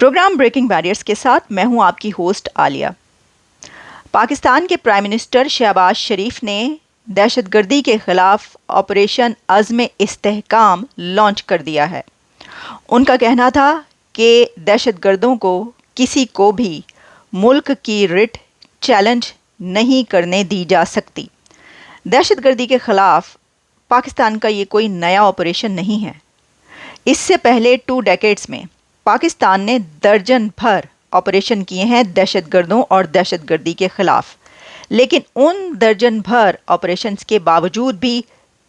Programme breaking barriers کے ساتھ میں ہوں آپ کی ہوسٹ عالیہ۔ پاکستان کے پرائم منسٹر شہباز شریف نے دہشت گردی کے خلاف آپریشن عزم استحکام لانچ کر دیا ہے۔ ان کا کہنا تھا کہ دہشت گردوں کو کسی کو بھی ملک کی رٹ چیلنج نہیں کرنے دی جا سکتی۔ دہشت گردی کے خلاف پاکستان کا یہ کوئی نیا آپریشن نہیں ہے۔ اس سے پہلے 2 ڈیکیڈز میں پاکستان نے درجن بھر آپریشن کیے ہیں دہشت گردوں اور دہشت گردی کے خلاف، لیکن ان درجن بھر آپریشنز کے باوجود بھی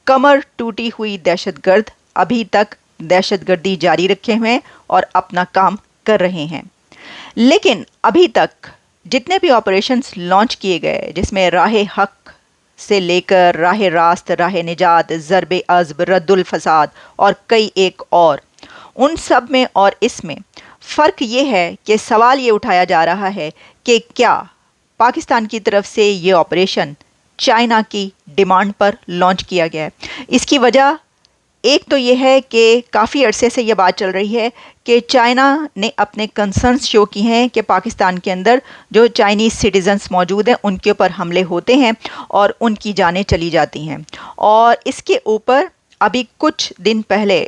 کمر ٹوٹی ہوئی دہشت گرد ابھی تک دہشت گردی جاری رکھے ہوئے اور اپنا کام کر رہے ہیں۔ لیکن ابھی تک جتنے بھی آپریشنز لانچ کیے گئے، جس میں راہ حق سے لے کر راہ راست، راہ نجات، ضرب عزب، رد الفساد اور کئی ایک اور، ان سب میں اور اس میں فرق یہ ہے کہ سوال یہ اٹھایا جا رہا ہے کہ کیا پاکستان کی طرف سے یہ آپریشن چائنا کی ڈیمانڈ پر لانچ کیا گیا ہے۔ اس کی وجہ ایک تو یہ ہے کہ کافی عرصے سے یہ بات چل رہی ہے کہ چائنا نے اپنے کنسرنز شو کی ہیں کہ پاکستان کے اندر جو چائنیز سٹیزنز موجود ہیں ان کے اوپر حملے ہوتے ہیں اور ان کی جانیں چلی جاتی ہیں، اور اس کے اوپر ابھی کچھ دن پہلے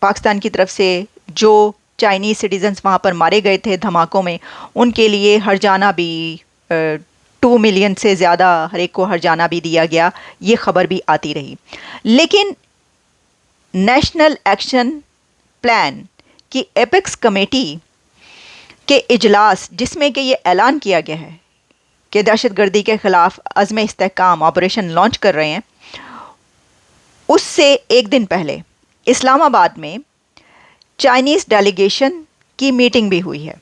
پاکستان کی طرف سے جو چائنیز سٹیزنز وہاں پر مارے گئے تھے دھماکوں میں، ان کے لیے ہرجانہ بھی 2 ملین سے زیادہ ہر ایک کو ہرجانہ بھی دیا گیا، یہ خبر بھی آتی رہی۔ لیکن نیشنل ایکشن پلان کی ایپیکس کمیٹی کے اجلاس، جس میں کہ یہ اعلان کیا گیا ہے کہ دہشت گردی کے خلاف عزم استحکام آپریشن لانچ کر رہے ہیں، اس سے ایک دن پہلے اسلام آباد میں چائنیز ڈیلیگیشن کی میٹنگ بھی ہوئی ہے،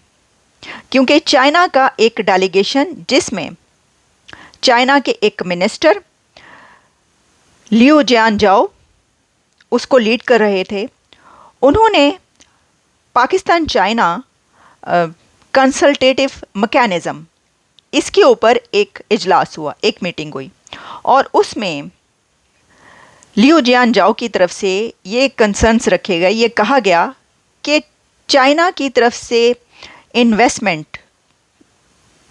کیونکہ چائنا کا ایک ڈیلیگیشن جس میں چائنا کے ایک منسٹر لیو جیان جاؤ اس کو لیڈ کر رہے تھے، انہوں نے پاکستان چائنا کنسلٹیٹو میکانزم، اس کے اوپر ایک اجلاس ہوا، ایک میٹنگ ہوئی، اور اس میں لیو جیان جاؤ کی طرف سے یہ کنسرنس رکھے گئے، یہ کہا گیا کہ چائنا کی طرف سے انویسٹمنٹ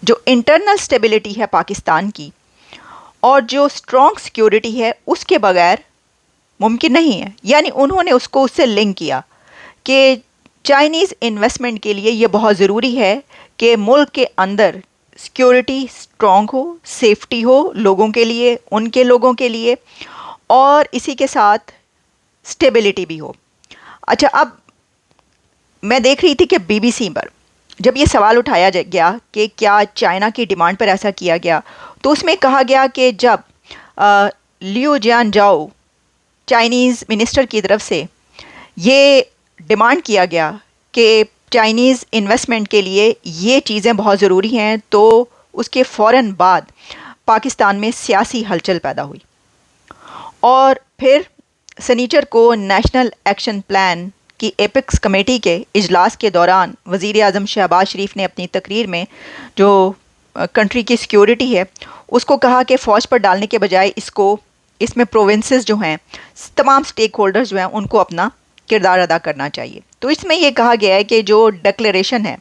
جو انٹرنل سٹیبلٹی ہے پاکستان کی اور جو اسٹرانگ سیکیورٹی ہے اس کے بغیر ممکن نہیں ہے۔ یعنی انہوں نے اس کو اس سے لنک کیا کہ چائنیز انویسٹمنٹ کے لیے یہ بہت ضروری ہے کہ ملک کے اندر سیکیورٹی اسٹرانگ ہو، سیفٹی ہو لوگوں کے لیے، ان کے لوگوں کے لیے، اور اسی کے ساتھ سٹیبلٹی بھی ہو۔ اچھا، اب میں دیکھ رہی تھی کہ BBC پر جب یہ سوال اٹھایا گیا کہ کیا چائنا کی ڈیمانڈ پر ایسا کیا گیا، تو اس میں کہا گیا کہ جب لیو جیان جاؤ چائنیز منسٹر کی طرف سے یہ ڈیمانڈ کیا گیا کہ چائنیز انویسٹمنٹ کے لیے یہ چیزیں بہت ضروری ہیں، تو اس کے فوراً بعد پاکستان میں سیاسی ہلچل پیدا ہوئی، اور پھر سنیچر کو نیشنل ایکشن پلان کی ایپیکس کمیٹی کے اجلاس کے دوران وزیر اعظم شہباز شریف نے اپنی تقریر میں جو کنٹری کی سیکیورٹی ہے اس کو کہا کہ فوج پر ڈالنے کے بجائے اس میں پروونسز جو ہیں، تمام سٹیک ہولڈرز جو ہیں، ان کو اپنا کردار ادا کرنا چاہیے۔ تو اس میں یہ کہا گیا ہے کہ جو ڈکلیریشن ہے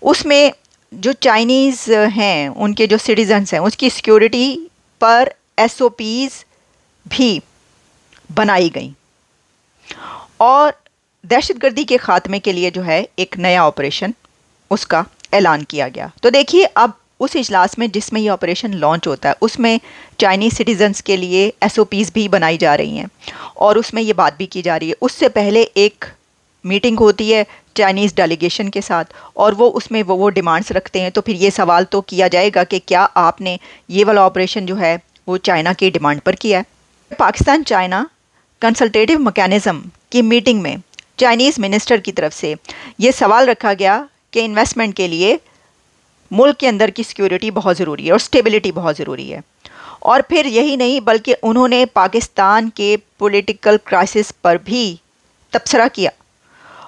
اس میں جو چائنیز ہیں ان کے جو سٹیزنز ہیں اس کی سیکیورٹی پر SOPs بھی بنائی گئیں، اور دہشت گردی کے خاتمے کے لیے جو ہے ایک نیا آپریشن اس کا اعلان کیا گیا۔ تو دیکھیے، اب اس اجلاس میں جس میں یہ آپریشن لانچ ہوتا ہے اس میں چائنیز سٹیزنز کے لیے SOPs بھی بنائی جا رہی ہیں، اور اس میں یہ بات بھی کی جا رہی ہے۔ اس سے پہلے ایک میٹنگ ہوتی ہے چائنیز ڈیلیگیشن کے ساتھ، اور وہ اس میں وہ ڈیمانڈز رکھتے ہیں، تو پھر یہ سوال تو کیا جائے گا کہ کیا آپ نے یہ والا آپریشن جو ہے وہ چائنا کی ڈیمانڈ پر کیا ہے۔ پاکستان چائنا کنسلٹیٹو میکانزم کی میٹنگ میں چائنیز منسٹر کی طرف سے یہ سوال رکھا گیا کہ انویسٹمنٹ کے لیے ملک کے اندر کی سیکیورٹی بہت ضروری ہے اور سٹیبلٹی بہت ضروری ہے، اور پھر یہی نہیں بلکہ انہوں نے پاکستان کے پولیٹیکل کرائسس پر بھی تبصرہ کیا،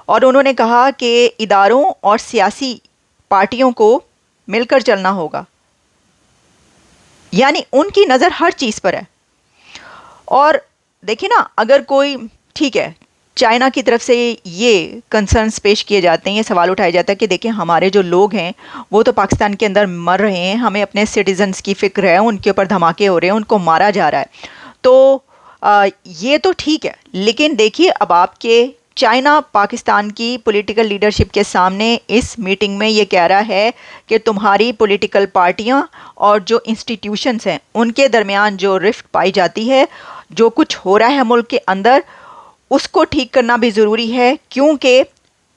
اور انہوں نے کہا کہ اداروں اور سیاسی پارٹیوں کو مل کر چلنا ہوگا، یعنی ان کی نظر ہر چیز پر ہے۔ اور دیکھیں نا، اگر کوئی ٹھیک ہے چائنا کی طرف سے یہ کنسرنس پیش کیے جاتے ہیں، یہ سوال اٹھایا جاتا ہے کہ دیکھیں ہمارے جو لوگ ہیں وہ تو پاکستان کے اندر مر رہے ہیں، ہمیں اپنے سٹیزنز کی فکر ہے، ان کے اوپر دھماکے ہو رہے ہیں، ان کو مارا جا رہا ہے. تو یہ تو ٹھیک ہے، لیکن دیکھیے اب آپ کے چائنا پاکستان کی پولیٹیکل لیڈرشپ کے سامنے اس میٹنگ میں یہ کہہ رہا ہے کہ تمہاری پولیٹیکل پارٹیاں اور جو انسٹیٹیوشنز ہیں ان کے درمیان جو رفٹ پائی جاتی ہے، جو کچھ ہو رہا ہے ملک کے اندر، اس کو ٹھیک کرنا بھی ضروری ہے، کیونکہ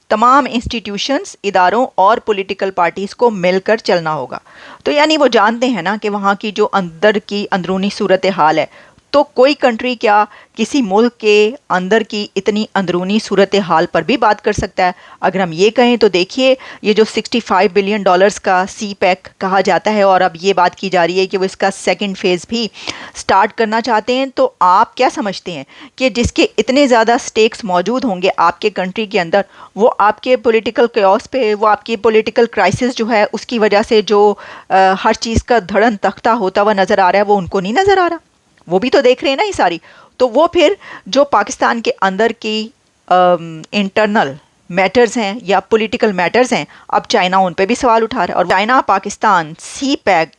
تمام انسٹیٹیوشنز، اداروں اور پولیٹیکل پارٹیز کو مل کر چلنا ہوگا. تو یعنی وہ جانتے ہیں نا کہ وہاں کی جو اندر کی اندرونی صورتحال ہے، تو کوئی کنٹری کیا کسی ملک کے اندر کی اتنی اندرونی صورتحال پر بھی بات کر سکتا ہے؟ اگر ہم یہ کہیں تو دیکھیے یہ جو $65 بلین کا سی پیک کہا جاتا ہے، اور اب یہ بات کی جا رہی ہے کہ وہ اس کا سیکنڈ فیز بھی سٹارٹ کرنا چاہتے ہیں، تو آپ کیا سمجھتے ہیں کہ جس کے اتنے زیادہ سٹیکس موجود ہوں گے آپ کے کنٹری کے اندر، وہ آپ کے پولیٹیکل کیوس پہ، وہ آپ کی پولیٹیکل کرائسس جو ہے اس کی وجہ سے جو ہر چیز کا دھڑن تختہ ہوتا ہوا نظر آ رہا ہے، وہ ان کو نہیں نظر آ رہا؟ وہ بھی تو دیکھ رہے ہیں نا یہ ساری. تو وہ پھر جو پاکستان کے اندر کی انٹرنل میٹرز ہیں یا پولیٹیکل میٹرز ہیں، اب چائنا ان پہ بھی سوال اٹھا رہا ہے. اور چائنا پاکستان سی پیک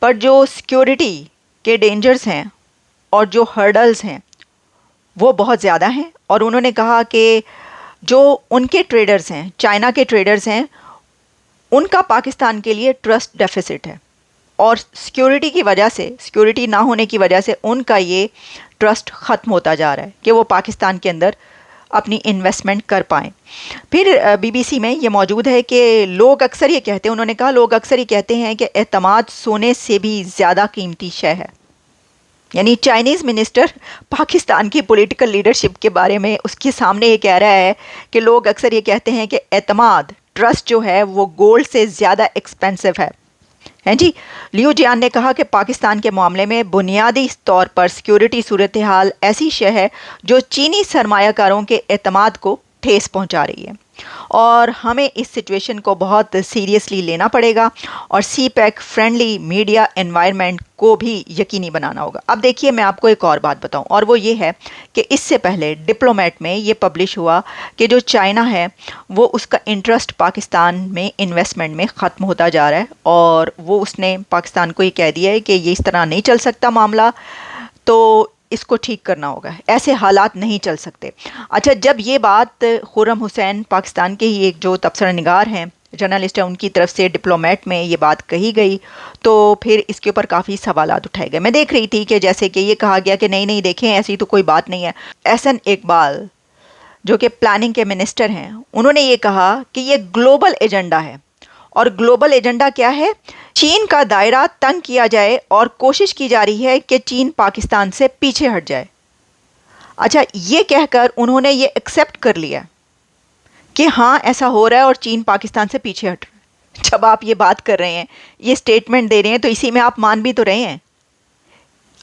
پر جو سیکیورٹی کے ڈینجرز ہیں اور جو ہرڈلز ہیں وہ بہت زیادہ ہیں، اور انہوں نے کہا کہ جو ان کے ٹریڈرز ہیں، چائنا کے ٹریڈرز ہیں، ان کا پاکستان کے لیے ٹرسٹ ڈیفیسٹ ہے، اور سیکیورٹی کی وجہ سے، سیکیورٹی نہ ہونے کی وجہ سے ان کا یہ ٹرسٹ ختم ہوتا جا رہا ہے کہ وہ پاکستان کے اندر اپنی انویسٹمنٹ کر پائیں. پھر بی بی سی میں یہ موجود ہے کہ لوگ اکثر یہ کہتے ہیں، انہوں نے کہا لوگ اکثر یہ کہتے ہیں کہ اعتماد سونے سے بھی زیادہ قیمتی شے ہے. یعنی چائنیز منسٹر پاکستان کی پولیٹیکل لیڈرشپ کے بارے میں اس کے سامنے یہ کہہ رہا ہے کہ لوگ اکثر یہ کہتے ہیں کہ اعتماد، ٹرسٹ جو ہے وہ گولڈ سے زیادہ ایکسپینسو ہے. جی، لیو جیان نے کہا کہ پاکستان کے معاملے میں بنیادی طور پر سیکیورٹی صورتحال ایسی شے ہے جو چینی سرمایہ کاروں کے اعتماد کو ٹھیس پہنچا رہی ہے، اور ہمیں اس سچویشن کو بہت سیریسلی لینا پڑے گا، اور سی پیک فرینڈلی میڈیا انوائرمنٹ کو بھی یقینی بنانا ہوگا. اب دیکھیے میں آپ کو ایک اور بات بتاؤں، اور وہ یہ ہے کہ اس سے پہلے ڈپلومیٹ میں یہ پبلش ہوا کہ جو چائنا ہے وہ اس کا انٹرسٹ پاکستان میں انویسٹمنٹ میں ختم ہوتا جا رہا ہے، اور وہ اس نے پاکستان کو یہ کہہ دیا ہے کہ یہ اس طرح نہیں چل سکتا معاملہ، تو اس کو ٹھیک کرنا ہوگا، ایسے حالات نہیں چل سکتے. اچھا، جب یہ بات خرم حسین پاکستان کے ہی ایک جو تبصرہ نگار ہیں، جرنلسٹ ہیں، ان کی طرف سے ڈپلومیٹ میں یہ بات کہی گئی، تو پھر اس کے اوپر کافی سوالات اٹھائے گئے. میں دیکھ رہی تھی کہ جیسے کہ یہ کہا گیا کہ نہیں دیکھیں ایسی تو کوئی بات نہیں ہے. احسن اقبال جو کہ پلاننگ کے منسٹر ہیں، انہوں نے یہ کہا کہ یہ گلوبل ایجنڈا ہے، اور گلوبل ایجنڈا کیا ہے؟ چین کا دائرہ تنگ کیا جائے، اور کوشش کی جا رہی ہے کہ چین پاکستان سے پیچھے ہٹ جائے. اچھا، یہ کہہ کر انہوں نے یہ ایکسیپٹ کر لیا کہ ہاں ایسا ہو رہا ہے اور چین پاکستان سے پیچھے ہٹ رہا ہے. جب آپ یہ بات کر رہے ہیں، یہ سٹیٹمنٹ دے رہے ہیں، تو اسی میں آپ مان بھی تو رہے ہیں.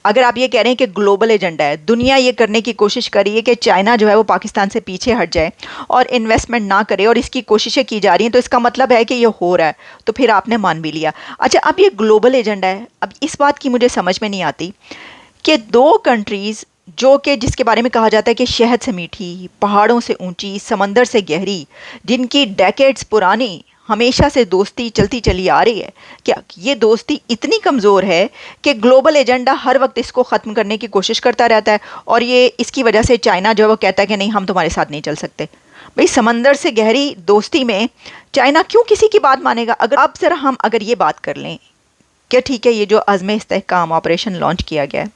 اگر آپ یہ کہہ رہے ہیں کہ گلوبل ایجنڈا ہے، دنیا یہ کرنے کی کوشش کر رہی ہے کہ چائنا جو ہے وہ پاکستان سے پیچھے ہٹ جائے اور انویسٹمنٹ نہ کرے، اور اس کی کوششیں کی جا رہی ہیں، تو اس کا مطلب ہے کہ یہ ہو رہا ہے، تو پھر آپ نے مان بھی لیا. اچھا، اب یہ گلوبل ایجنڈا ہے، اب اس بات کی مجھے سمجھ میں نہیں آتی کہ دو کنٹریز جو کہ جس کے بارے میں کہا جاتا ہے کہ شہد سے میٹھی، پہاڑوں سے اونچی، سمندر سے گہری، جن کی ڈیکیڈز پرانی ہمیشہ سے دوستی چلتی چلی آ رہی ہے، کیا یہ دوستی اتنی کمزور ہے کہ گلوبل ایجنڈا ہر وقت اس کو ختم کرنے کی کوشش کرتا رہتا ہے، اور یہ اس کی وجہ سے چائنا جو ہے وہ کہتا ہے کہ نہیں، ہم تمہارے ساتھ نہیں چل سکتے؟ بھئی سمندر سے گہری دوستی میں چائنا کیوں کسی کی بات مانے گا؟ اگر ہم یہ بات کر لیں کہ ٹھیک ہے، یہ جو عزم استحکام آپریشن لانچ کیا گیا ہے،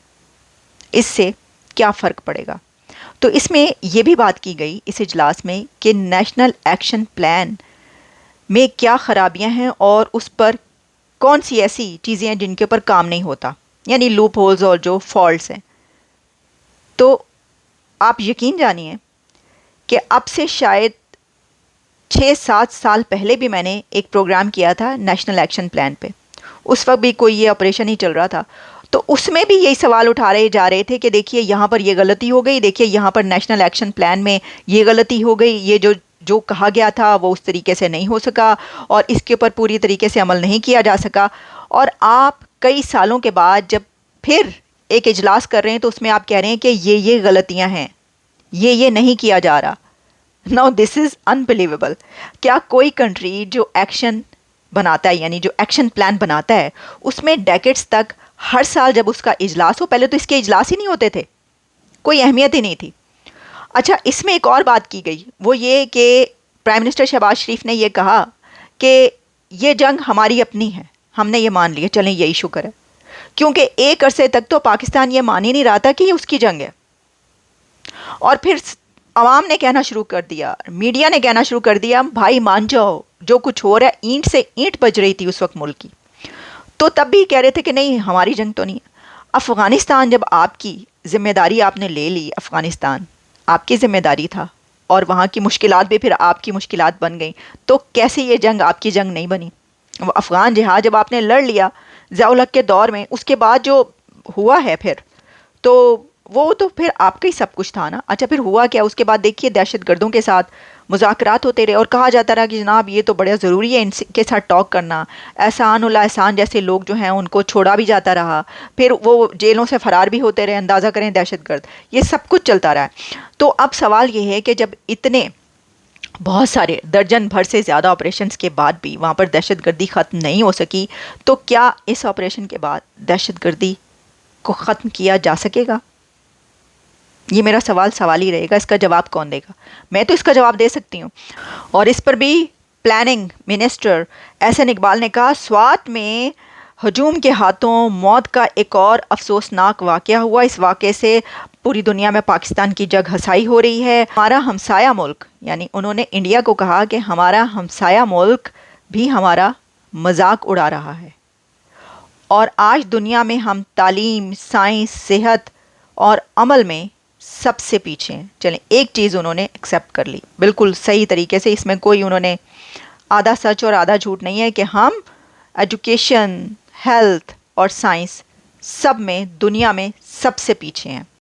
اس سے کیا فرق پڑے گا؟ تو اس میں یہ بھی بات کی گئی اس اجلاس میں کہ نیشنل ایکشن پلان میں کیا خرابیاں ہیں، اور اس پر کون سی ایسی چیزیں ہیں جن کے اوپر کام نہیں ہوتا، یعنی لوپ ہولز اور جو فالٹس ہیں. تو آپ یقین جانیے کہ اب سے شاید 6-7 سال پہلے بھی میں نے ایک پروگرام کیا تھا نیشنل ایکشن پلان پہ. اس وقت بھی کوئی یہ آپریشن ہی چل رہا تھا، تو اس میں بھی یہی سوال اٹھائے جا رہے تھے کہ دیکھیے یہاں پر یہ غلطی ہو گئی، دیکھیے یہاں پر نیشنل ایکشن پلان میں یہ غلطی ہو گئی، یہ جو کہا گیا تھا وہ اس طریقے سے نہیں ہو سکا، اور اس کے اوپر پوری طریقے سے عمل نہیں کیا جا سکا. اور آپ کئی سالوں کے بعد جب پھر ایک اجلاس کر رہے ہیں تو اس میں آپ کہہ رہے ہیں کہ یہ غلطیاں ہیں. یہ نہیں کیا جا رہا. Now this is unbelievable. کیا کوئی کنٹری جو ایکشن بناتا ہے, یعنی جو ایکشن پلان بناتا ہے, اس میں ڈیکیڈز تک ہر سال جب اس کا اجلاس ہو, پہلے تو اس کے اجلاس ہی نہیں ہوتے تھے, کوئی اہمیت ہی نہیں تھی. اچھا, اس میں ایک اور بات کی گئی, وہ یہ کہ پرائم منسٹر شہباز شریف نے یہ کہا کہ یہ جنگ ہماری اپنی ہے, ہم نے یہ مان لیا, چلیں یہی شکر ہے, کیونکہ ایک عرصے تک تو پاکستان یہ مان ہی نہیں رہا تھا کہ یہ اس کی جنگ ہے. اور پھر عوام نے کہنا شروع کر دیا, میڈیا نے کہنا شروع کر دیا, بھائی مان جاؤ جو کچھ ہو رہا ہے, اینٹ سے اینٹ بج رہی تھی اس وقت ملک کی. تو تب بھی کہہ رہے تھے کہ نہیں ہماری جنگ تو نہیں. افغانستان جب آپ کی ذمہ داری آپ نے لے لی, افغانستان آپ کی ذمہ داری تھا, اور وہاں کی مشکلات بھی پھر آپ کی مشکلات بن گئیں, تو کیسے یہ جنگ آپ کی جنگ نہیں بنی؟ وہ افغان جہاد جب آپ نے لڑ لیا ضیاء الحق کے دور میں, اس کے بعد جو ہوا ہے پھر, تو وہ تو پھر آپ کا ہی سب کچھ تھا نا. اچھا پھر ہوا کیا اس کے بعد؟ دیکھیے دہشت گردوں کے ساتھ مذاکرات ہوتے رہے, اور کہا جاتا رہا کہ جناب یہ تو بڑا ضروری ہے ان کے ساتھ ٹاک کرنا. احسان اللہ احسان جیسے لوگ جو ہیں ان کو چھوڑا بھی جاتا رہا, پھر وہ جیلوں سے فرار بھی ہوتے رہے. اندازہ کریں دہشت گرد, یہ سب کچھ چلتا رہا ہے. تو اب سوال یہ ہے کہ جب اتنے بہت سارے درجن بھر سے زیادہ آپریشنز کے بعد بھی وہاں پر دہشت گردی ختم نہیں ہو سکی, تو کیا اس آپریشن کے بعد دہشت گردی کو ختم کیا جا سکے گا؟ یہ میرا سوال ہی رہے گا. اس کا جواب کون دے گا؟ میں تو اس کا جواب دے سکتی ہوں. اور اس پر بھی پلاننگ منسٹر احسن اقبال نے کہا, سوات میں ہجوم کے ہاتھوں موت کا ایک اور افسوسناک واقعہ ہوا. اس واقعے سے پوری دنیا میں پاکستان کی جگ ہنسائی ہو رہی ہے. ہمارا ہمسایہ ملک, یعنی انہوں نے انڈیا کو کہا کہ ہمارا ہمسایہ ملک بھی ہمارا مذاق اڑا رہا ہے, اور آج دنیا میں ہم تعلیم, سائنس, صحت اور عمل میں سب سے پیچھے ہیں. چلیں ایک چیز انہوں نے ایکسیپٹ کر لی بالکل صحیح طریقے سے, اس میں کوئی انہوں نے آدھا سچ اور آدھا جھوٹ نہیں ہے, کہ ہم ایجوکیشن, ہیلتھ اور سائنس سب میں دنیا میں سب سے پیچھے ہیں.